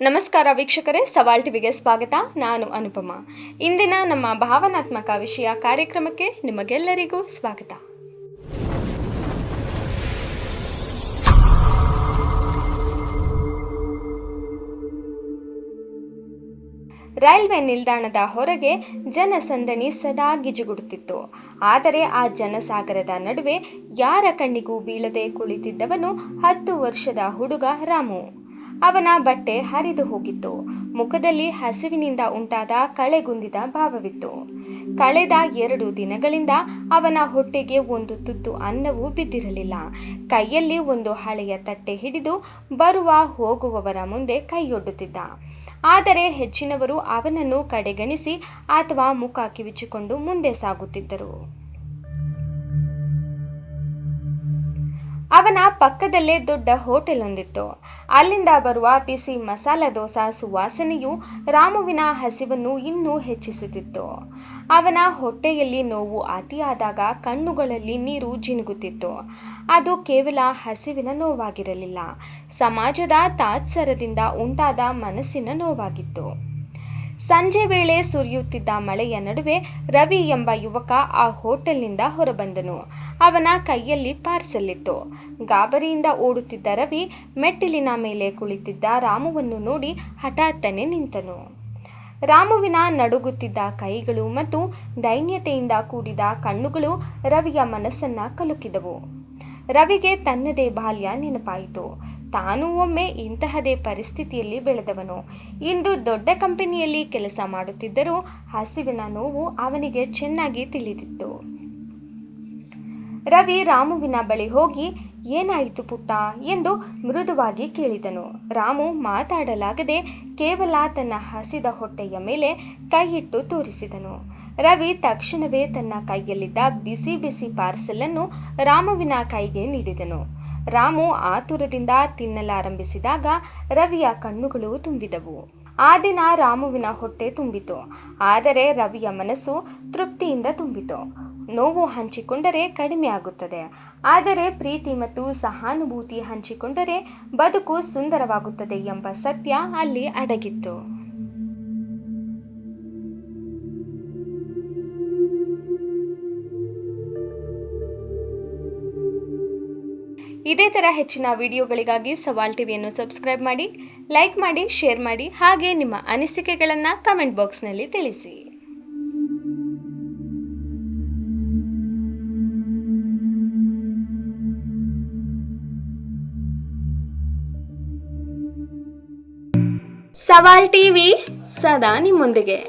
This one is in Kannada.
ನಮಸ್ಕಾರ ವೀಕ್ಷಕರೇ, ಸವಾಲ್ ಟಿವಿಗೆ ಸ್ವಾಗತ. ನಾನು ಅನುಪಮ. ಇಂದಿನ ನಮ್ಮ ಭಾವನಾತ್ಮಕ ವಿಷಯ ಕಾರ್ಯಕ್ರಮಕ್ಕೆ ನಿಮಗೆಲ್ಲರಿಗೂ ಸ್ವಾಗತ. ರೈಲ್ವೆ ನಿಲ್ದಾಣದ ಹೊರಗೆ ಜನಸಂದಣಿ ಸದಾ ಗಿಜುಗುಡುತ್ತಿತ್ತು. ಆದರೆ ಆ ಜನಸಾಗರದ ನಡುವೆ ಯಾರ ಕಣ್ಣಿಗೂ ಬೀಳದೆ ಕುಳಿತಿದ್ದವನು 10 ವರ್ಷದ ಹುಡುಗ ರಾಮು. ಅವನ ಬಟ್ಟೆ ಹರಿದು ಹೋಗಿತ್ತು. ಮುಖದಲ್ಲಿ ಹಸಿವಿನಿಂದ ಉಂಟಾದ ಕಳೆಗುಂದಿದ ಭಾವವಿತ್ತು. ಕಳೆದ 2 ದಿನಗಳಿಂದ ಅವನ ಹೊಟ್ಟೆಗೆ ಒಂದು ತುತ್ತು ಅನ್ನವೂ ಬಿದ್ದಿರಲಿಲ್ಲ. ಕೈಯಲ್ಲಿ ಒಂದು ಹಳೆಯ ತಟ್ಟೆ ಹಿಡಿದು ಬರುವ ಹೋಗುವವರ ಮುಂದೆ ಕೈಯೊಡ್ಡುತ್ತಿದ್ದ. ಆದರೆ ಹೆಚ್ಚಿನವರು ಅವನನ್ನು ಕಡೆಗಣಿಸಿ ಅಥವಾ ಮುಖ ಕಿವಿಚಿಕೊಂಡು ಮುಂದೆ ಸಾಗುತ್ತಿದ್ದರು. ಅವನ ಪಕ್ಕದಲ್ಲೇ ದೊಡ್ಡ ಹೋಟೆಲ್ ಒಂದಿತ್ತು. ಅಲ್ಲಿಂದ ಬರುವ ಬಿಸಿ ಮಸಾಲ ದೋಸಾ ಸುವಾಸನೆಯು ರಾಮುವಿನ ಹಸಿವನ್ನು ಇನ್ನೂ ಹೆಚ್ಚಿಸುತ್ತಿತ್ತು. ಅವನ ಹೊಟ್ಟೆಯಲ್ಲಿ ನೋವು ಅತಿಯಾದಾಗ ಕಣ್ಣುಗಳಲ್ಲಿ ನೀರು ಜಿನುಗುತ್ತಿತ್ತು. ಅದು ಕೇವಲ ಹಸಿವಿನ ನೋವಾಗಿರಲಿಲ್ಲ, ಸಮಾಜದ ತಾತ್ಸರದಿಂದ ಉಂಟಾದ ಮನಸ್ಸಿನ ನೋವಾಗಿತ್ತು. ಸಂಜೆ ವೇಳೆ ಸುರಿಯುತ್ತಿದ್ದ ಮಳೆಯ ನಡುವೆ ರವಿ ಎಂಬ ಯುವಕ ಆ ಹೋಟೆಲ್ನಿಂದ ಹೊರಬಂದನು. ಅವನ ಕೈಯಲ್ಲಿ ಪಾರ್ಸೆಲ್ ಇತ್ತು. ಗಾಬರಿಯಿಂದ ಓಡುತ್ತಿದ್ದ ರವಿ ಮೆಟ್ಟಿಲಿನ ಮೇಲೆ ಕುಳಿತಿದ್ದ ರಾಮುವನ್ನು ನೋಡಿ ಹಠಾತ್ತನೆ ನಿಂತನು. ರಾಮುವಿನ ನಡುಗುತ್ತಿದ್ದ ಕೈಗಳು ಮತ್ತು ದೈನ್ಯತೆಯಿಂದ ಕೂಡಿದ ಕಣ್ಣುಗಳು ರವಿಯ ಮನಸ್ಸನ್ನ ಕಲುಕಿದವು. ರವಿಗೆ ತನ್ನದೇ ಬಾಲ್ಯ ನೆನಪಾಯಿತು. ತಾನೂ ಒಮ್ಮೆ ಇಂತಹದೇ ಪರಿಸ್ಥಿತಿಯಲ್ಲಿ ಬೆಳೆದವನು. ಇಂದು ದೊಡ್ಡ ಕಂಪನಿಯಲ್ಲಿ ಕೆಲಸ ಮಾಡುತ್ತಿದ್ದರೂ ಹಸಿವಿನ ನೋವು ಅವನಿಗೆ ಚೆನ್ನಾಗಿ ತಿಳಿದಿತ್ತು. ರವಿ ರಾಮುವಿನ ಬಳಿ ಹೋಗಿ, "ಏನಾಯಿತು ಪುಟ್ಟ?" ಎಂದು ಮೃದುವಾಗಿ ಕೇಳಿದನು. ರಾಮು ಮಾತಾಡಲಾಗದೆ ಕೇವಲ ತನ್ನ ಹಸಿದ ಹೊಟ್ಟೆಯ ಮೇಲೆ ಕೈಯಿಟ್ಟು ತೋರಿಸಿದನು. ರವಿ ತಕ್ಷಣವೇ ತನ್ನ ಕೈಯಲ್ಲಿದ್ದ ಬಿಸಿ ಬಿಸಿ ಪಾರ್ಸೆಲ್ ಅನ್ನು ರಾಮುವಿನ ಕೈಗೆ ನೀಡಿದನು. ರಾಮು ಆತುರದಿಂದ ತಿನ್ನಲಾರಂಭಿಸಿದಾಗ ರವಿಯ ಕಣ್ಣುಗಳು ತುಂಬಿದವು. ಆ ದಿನ ರಾಮುವಿನ ಹೊಟ್ಟೆ ತುಂಬಿತು, ಆದರೆ ರವಿಯ ಮನಸ್ಸು ತೃಪ್ತಿಯಿಂದ ತುಂಬಿತು. ನೋವು ಹಂಚಿಕೊಂಡರೆ ಕಡಿಮೆ ಆಗುತ್ತದೆ, ಆದರೆ ಪ್ರೀತಿ ಮತ್ತು ಸಹಾನುಭೂತಿ ಹಂಚಿಕೊಂಡರೆ ಬದುಕು ಸುಂದರವಾಗುತ್ತದೆ ಎಂಬ ಸತ್ಯ ಅಲ್ಲಿ ಅಡಗಿತ್ತು. ಇದೇ ತರ ಹೆಚ್ಚಿನ ವಿಡಿಯೋಗಳಿಗಾಗಿ ಸವಾಲ್ ಟಿವಿಯನ್ನು ಸಬ್ಸ್ಕ್ರೈಬ್ ಮಾಡಿ, ಲೈಕ್ ಮಾಡಿ, ಶೇರ್ ಮಾಡಿ, ಹಾಗೆ ನಿಮ್ಮ ಅನಿಸಿಕೆಗಳನ್ನ ಕಮೆಂಟ್ ಬಾಕ್ಸ್ನಲ್ಲಿ ತಿಳಿಸಿ. ಸವಾಲ್ ಟಿವಿ ಸದಾ ನಿಮ್ಮೊಂದಿಗೆ.